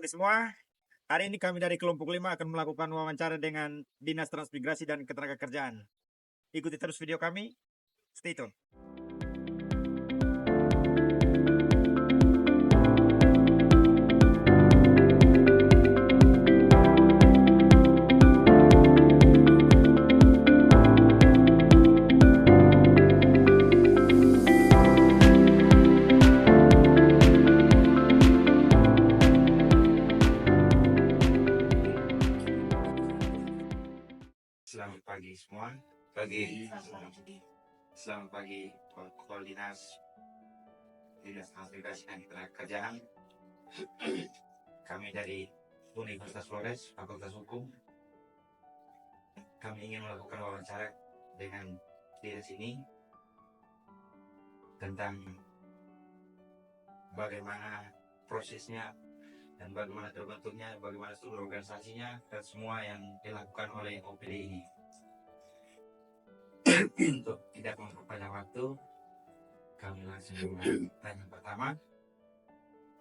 semua. Hari ini kami dari kelompok 5 akan melakukan wawancara dengan Dinas Transmigrasi dan Ketenagakerjaan. Ikuti terus video kami. Stay tune. Selamat pagi semua. Selamat pagi Kepala Dinas Transmigrasi dan Ketenagakerjaan. Kami dari Universitas Flores, Fakultas Hukum. Kami ingin melakukan wawancara dengan dinas ini tentang bagaimana prosesnya dan bagaimana terbentuknya, bagaimana struktur organisasinya, dan semua yang dilakukan oleh OPD ini. Untuk tidak memperpanjang waktu, kami langsung dengan pertanyaan pertama.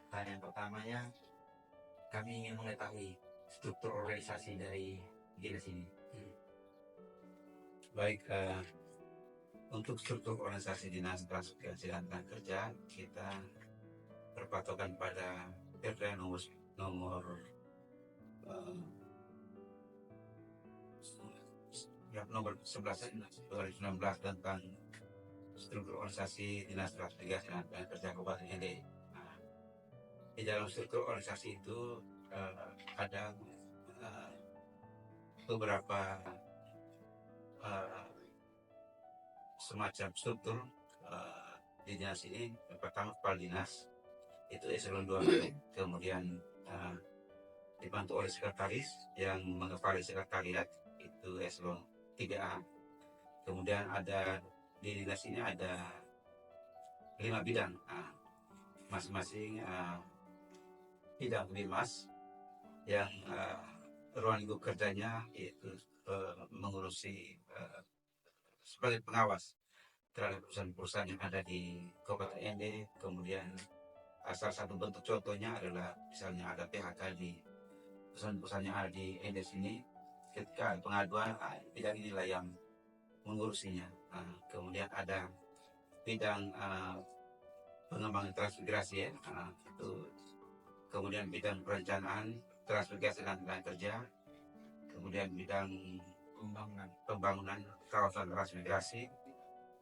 Pertanyaan pertamanya, kami ingin mengetahui struktur organisasi dari dinas ini. Baik, untuk struktur organisasi Dinas Transmigrasi dan Ketenagakerjaan, kita berpatokan pada Perda nomor 11 2019 tentang struktur organisasi Dinas Transmigrasi dan Ketenagakerjaan Kabupaten ND. Di dalam struktur organisasi itu ada beberapa semacam struktur di dinas ini. Yang pertama kepala dinas itu eselon 2, kemudian dibantu oleh sekretaris yang mengepalai sekretariat itu eselon 3A. Kemudian ada di dinas ini ada 5 bidang, masing-masing bidang bimas yang ruang lingkup kerjanya itu mengurusi sebagai pengawas terhadap perusahaan-perusahaan yang ada di Kabupaten ND. Kemudian salah satu bentuk contohnya adalah misalnya ada PHK di perusahaan-perusahaan yang ada di ND sini. Ketika pengaduan, bidang inilah yang mengurusinya. Kemudian ada bidang pengembangan transmigrasi, itu. Kemudian bidang perencanaan transmigrasi dan kerja. Kemudian bidang pembangunan kawasan transmigrasi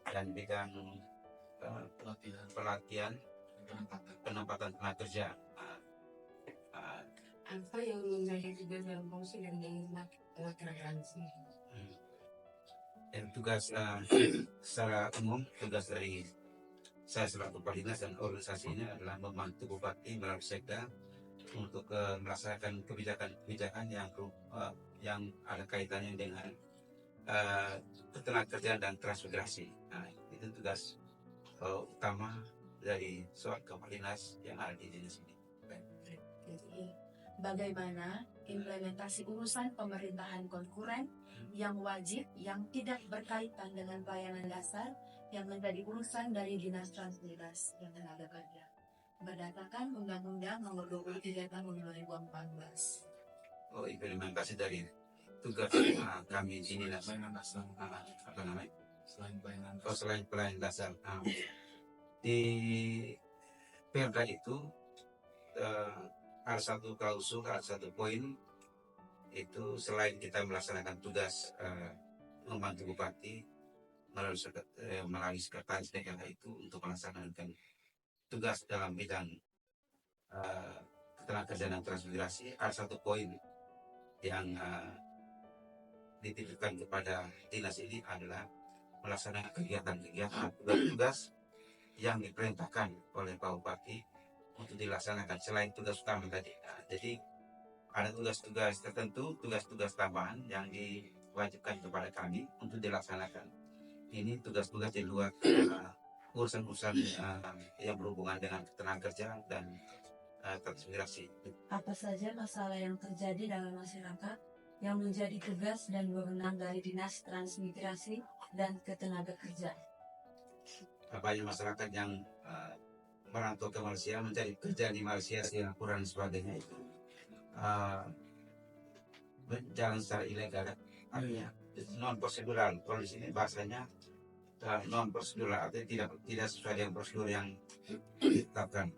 dan bidang pelatihan penempatan tenaga kerja. Apa yang menjadi tugas dalam fungsi dan transmigrasi? Dan tugas secara umum, tugas dari saya selaku Kepala Dinas dan organisasi ini adalah membantu Bupati melalui Sekda untuk melaksanakan kebijakan-kebijakan yang ada kaitannya dengan ketenagakerjaan dan transmigrasi. Itu tugas utama dari seorang Kepala Dinas yang ada di dinas ini. Jadi, bagaimana implementasi urusan pemerintahan konkuren yang wajib, yang tidak berkaitan dengan pelayanan dasar, yang menjadi urusan dari Dinas Transmigrasi dan Tenaga Kerja berdasarkan Undang-Undang Nomor 23 Tahun 2014. Implementasi dari tugas kami di dinas selain pelayanan dasar. Di Perda itu ada satu klausul, ada satu poin itu selain kita melaksanakan tugas membantu bupati melalui sekretaris daerah itu untuk melaksanakan tugas dalam bidang ketenagakerjaan dan transmigrasi, ada satu poin yang dititipkan kepada dinas ini adalah melaksanakan kegiatan-kegiatan tugas yang diperintahkan oleh Pak Bupati untuk dilaksanakan selain tugas utama tadi. Jadi ada tugas-tugas tertentu, tugas-tugas tambahan yang diwajibkan kepada kami untuk dilaksanakan. Ini tugas-tugas di luar urusan-urusan yang berhubungan dengan ketenagakerjaan dan transmigrasi. Apa saja masalah yang terjadi dalam masyarakat yang menjadi tugas dan wewenang dari Dinas Transmigrasi dan Ketenagakerjaan? Banyak masyarakat yang merantau ke Malaysia, mencari kerja di Malaysia, Singapura dan sebagainya itu eh, berjalan secara ilegal, artinya non prosedural. Kalau di sini bahasanya non prosedural, artinya tidak sesuai dengan prosedur yang ditetapkan.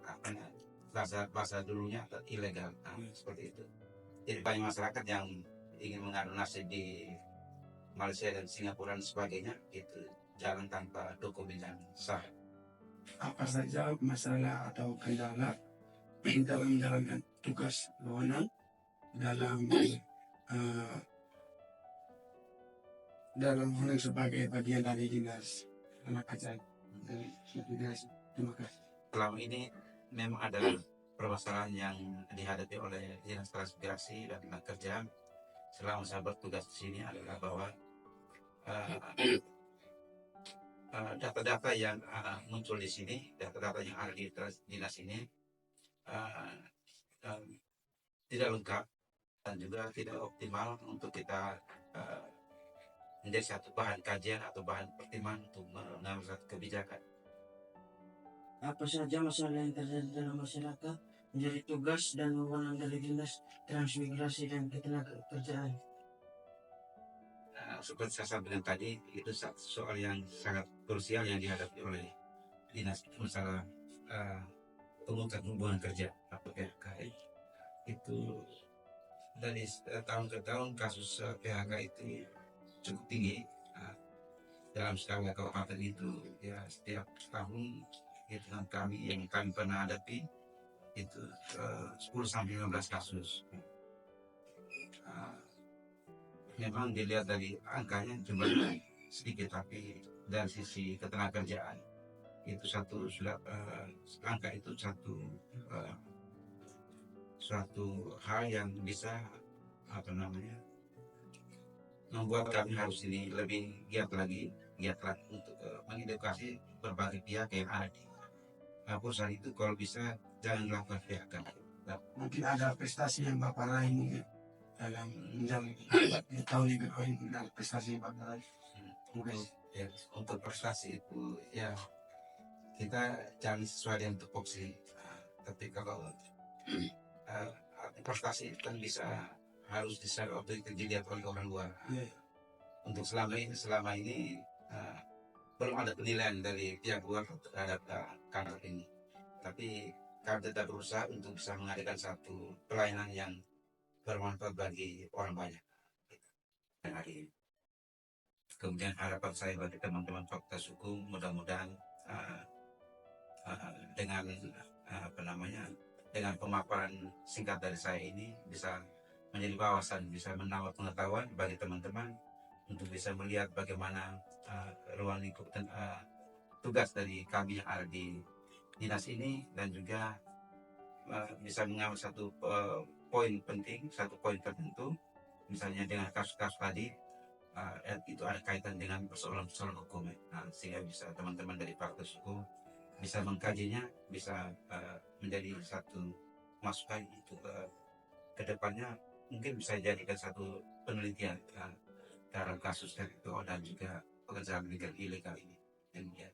Bahasa dulunya ilegal, seperti itu. Jadi banyak masyarakat yang ingin mengadu nasib di Malaysia dan Singapura dan sebagainya, itu jalan tanpa dokumen yang sah. Apa saja masalah atau kendala dalam menjalankan tugas berwenang dalam dalam hal sebagai bagian dari dinas tenaga kerjaan dan imigrasi. Terima kasih. Selama ini memang ada permasalahan yang dihadapi oleh dinas transmigrasi dan tenaga kerja selama saya bertugas di sini adalah bahwa data-data yang muncul di sini, data-data yang ada di dinas ini tidak lengkap dan juga tidak optimal untuk kita menjadi satu bahan kajian atau bahan pertimbangan untuk mengambil satu kebijakan. Apa saja masalah yang terjadi dalam masyarakat menjadi tugas dan wewenang dari dinas transmigrasi dan ketenagakerjaan. Seperti saya sampaikan tadi, itu soal yang sangat krusial yang dihadapi oleh dinas, masalah pemutusan hubungan kerja atau PHK. Itu dari tahun ke tahun kasus PHK itu cukup tinggi. Dalam skala kabupaten itu ya setiap tahun hitungan kami yang kami pernah hadapi itu 10-15 kasus. Memang dilihat dari angkanya jumlahnya sedikit, tapi dari sisi ketenagakerjaan itu angka itu suatu hal yang bisa membuat kami harus ini lebih giat lagi untuk mengedukasi berbagai pihak yang ada di perusahaan itu, kalau bisa jangan melakukan PHK. Mungkin ada prestasi yang Bapak raih mungkin dalam menjalani tahun yang kedua ini, dan prestasi yang Bapak raih. Untuk prestasi itu ya kita cari sesuai dengan tupoksi. Tapi kalau prestasi itu kan bisa harus dilihat oleh orang luar. Untuk selama ini belum ada penilaian dari pihak luar terhadap kantor ini. Tapi kami tetap berusaha untuk bisa mengadakan satu pelayanan yang bermanfaat bagi orang banyak hari ini. Kemudian harapan saya bagi teman-teman fakultas hukum, mudah-mudahan dengan pemaparan singkat dari saya ini bisa menjadi wawasan, bisa menambah pengetahuan bagi teman-teman untuk bisa melihat bagaimana ruang lingkup dan tugas dari kami yang ada di dinas ini, dan juga bisa mengambil satu poin penting, satu poin tertentu, misalnya dengan kasus-kasus tadi itu ada kaitan dengan persoalan-persoalan hukum, sehingga bisa teman-teman dari fakultas hukum bisa mengkajinya, bisa menjadi satu masukan untuk ke depannya mungkin bisa jadikan satu penelitian dalam kasus itu dan juga pekerjaan ilegal ini. Demikian.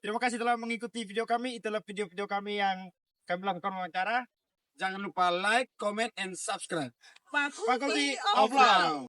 Terima kasih telah mengikuti video kami. Itulah video-video kami yang kami lakukan wawancara. Jangan lupa like, comment, and subscribe. Faculty of Law.